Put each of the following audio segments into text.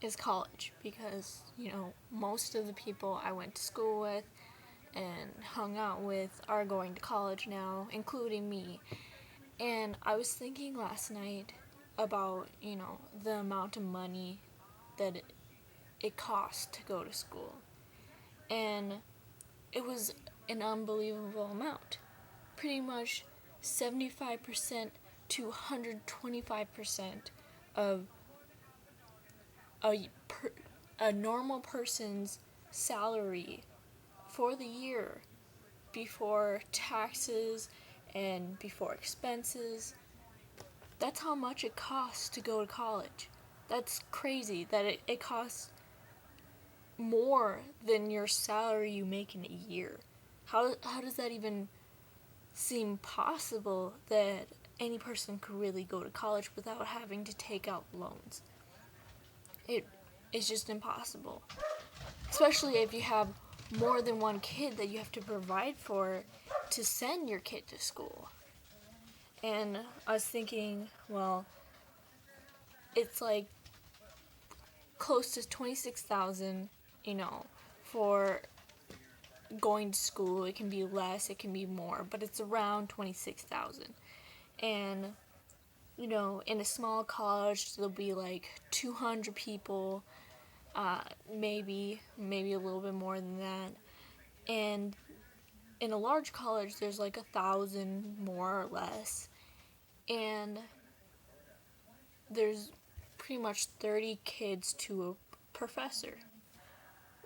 is college because, most of the people I went to school with and hung out with are going to college now, including me. And I was thinking last night about, the amount of money that it costs to go to school. And it was an unbelievable amount. Pretty much 75% to 125% of a, a normal person's salary for the year before taxes and before expenses. That's how much it costs to go to college. That's crazy that it costs more than your salary you make in a year. How does that even seem possible that any person could really go to college without having to take out loans? It is just impossible. Especially if you have more than one kid that you have to provide for to send your kid to school. And I was thinking, well, it's like close to 26,000, for going to school. It can be less, it can be more, but it's around 26,000. And in a small college there'll be like 200 people, maybe a little bit more than that. And in a large college there's like 1,000 more or less. And there's pretty much 30 kids to a professor,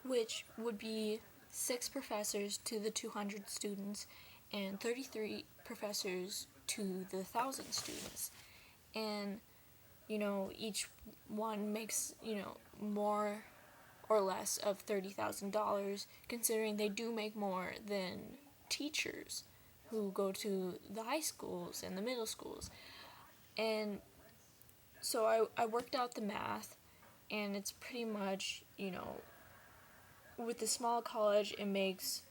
which would be 6 professors to the 200 students and 33 professors to the 1,000 students. And, each one makes, more or less of $30,000, considering they do make more than teachers who go to the high schools and the middle schools. And so I worked out the math, and it's pretty much, with the small college, it makes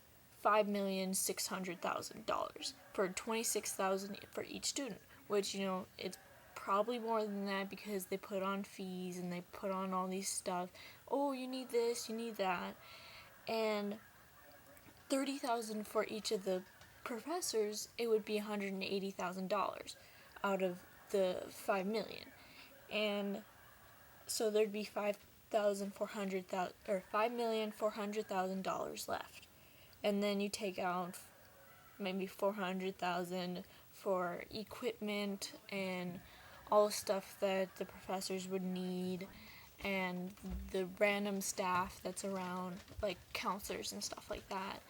$5,600,000 for 26,000 for each student, which it's probably more than that because they put on fees and they put on all these stuff. Oh, you need this, you need that, and 30,000 for each of the professors. It would be $180,000 out of the 5 million, and so there'd be $5,400,000 left, and then you take out maybe 400,000 for equipment and all the stuff that the professors would need, and the random staff that's around, like counselors and stuff like that.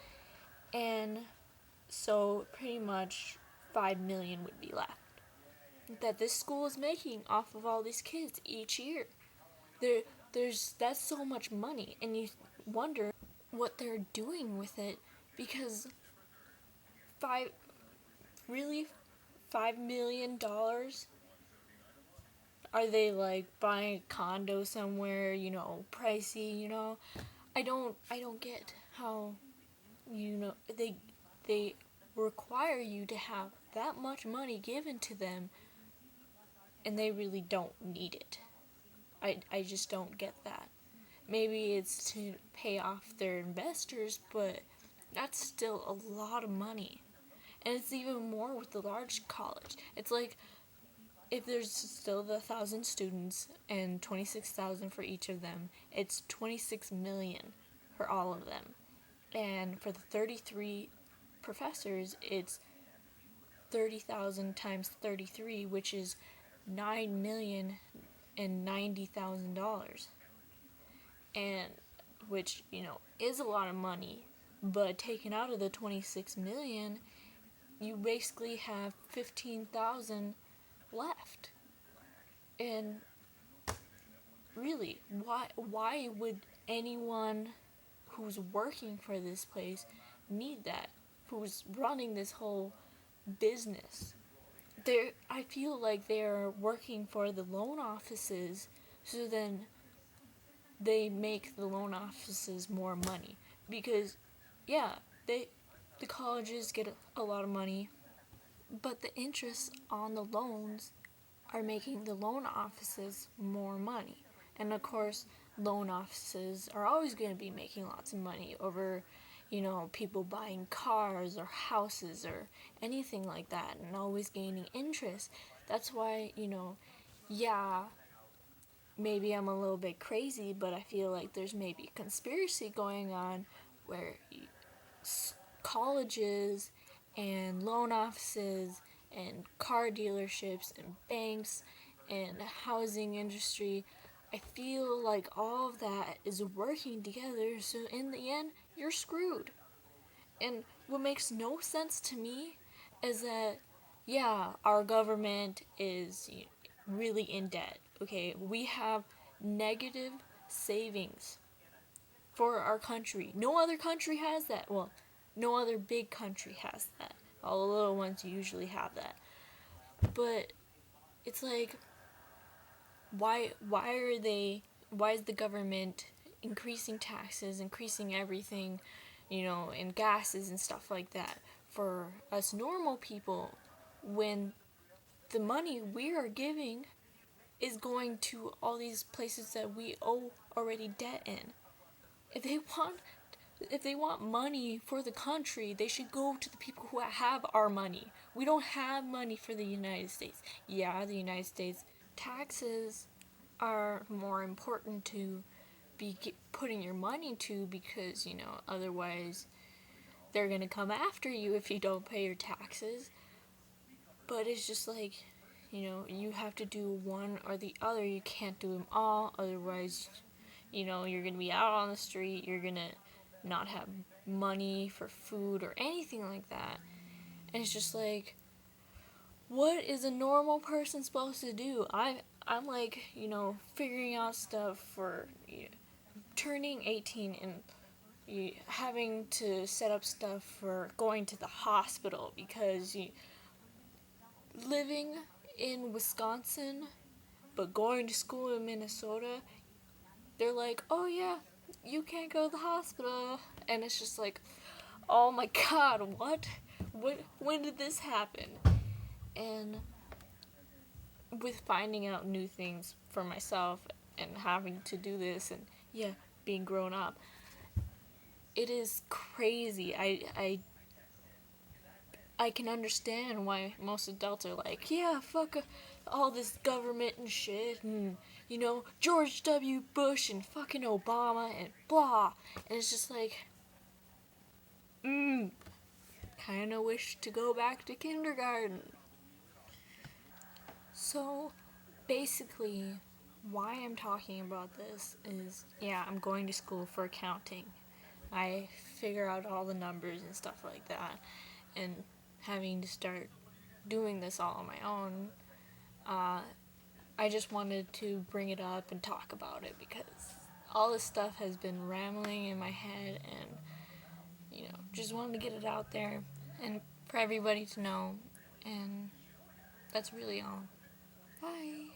And so pretty much 5 million would be left that this school is making off of all these kids each year. That's so much money, and you wonder what they're doing with it, because five really $5 million. Are they like buying a condo somewhere, pricey? I don't get how they require you to have that much money given to them, and they really don't need it. I just don't get that. Maybe it's to pay off their investors, but that's still a lot of money. And it's even more with the large college. It's like, if there's still the 1,000 students and 26,000 for each of them, it's 26 million for all of them. And for the 33 professors, it's 30,000 times 33, which is $9,090,000, and which is a lot of money. But taken out of the 26 million, you basically have 15,000 left. And really, why would anyone who's working for this place need that? Who's running this whole business? I feel like they're working for the loan offices, so then they make the loan offices more money, because yeah, the colleges get a lot of money, but the interest on the loans are making the loan offices more money. And of course, loan offices are always going to be making lots of money over, people buying cars or houses or anything like that and always gaining interest. That's why, yeah, maybe I'm a little bit crazy, but I feel like there's maybe a conspiracy going on where colleges and loan offices and car dealerships and banks and housing industry, I feel like all of that is working together, so in the end you're screwed. And what makes no sense to me is that, yeah, our government is really in debt. Okay, we have negative savings for our country. No other country has that. Well, no other big country has that. All the little ones usually have that. But it's like, why is the government increasing taxes, increasing everything, and gases and stuff like that for us normal people, when the money we are giving is going to all these places that we owe already debt in? If they want if they want money for the country, they should go to the people who have our money. We don't have money for the United States. Yeah, the United States taxes are more important to be putting your money to, because, otherwise they're going to come after you if you don't pay your taxes. But it's just like, you have to do one or the other. You can't do them all, otherwise, you're going to be out on the street, you're going to not have money for food or anything like that. And it's just like, what is a normal person supposed to do? I'm like, figuring out stuff for turning 18 and having to set up stuff for going to the hospital, because living in Wisconsin but going to school in Minnesota, they're like, oh yeah, you can't go to the hospital. And it's just like, oh my god, what? When did this happen? And with finding out new things for myself and having to do this and, yeah, being grown up, it is crazy. I can understand why most adults are like, yeah, fuck all this government and shit, and, George W. Bush and fucking Obama and blah. And it's just like, kinda wish to go back to kindergarten. So, basically, why I'm talking about this is, yeah, I'm going to school for accounting. I figure out all the numbers and stuff like that, and having to start doing this all on my own, I just wanted to bring it up and talk about it, because all this stuff has been rambling in my head, and, just wanted to get it out there and for everybody to know, and that's really all. Bye.